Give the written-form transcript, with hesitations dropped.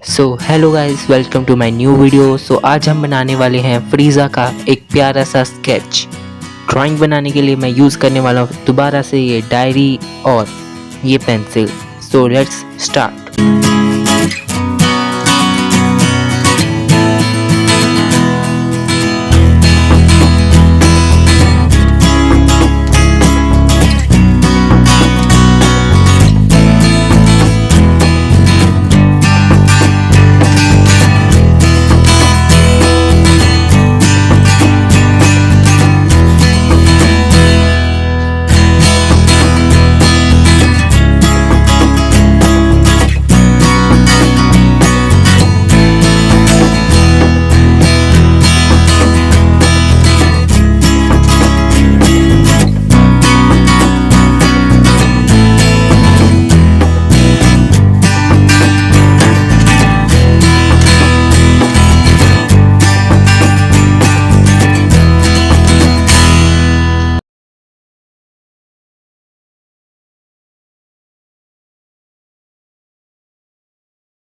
So hello guys, welcome to my new video. आज हम बनाने वाले हैं फ्रीज़ा का एक प्यारा सा स्केच। ड्राइंग बनाने के लिए मैं यूज़ करने वाला हूँ दोबारा से ये डायरी और ये पेंसिल। So let's start.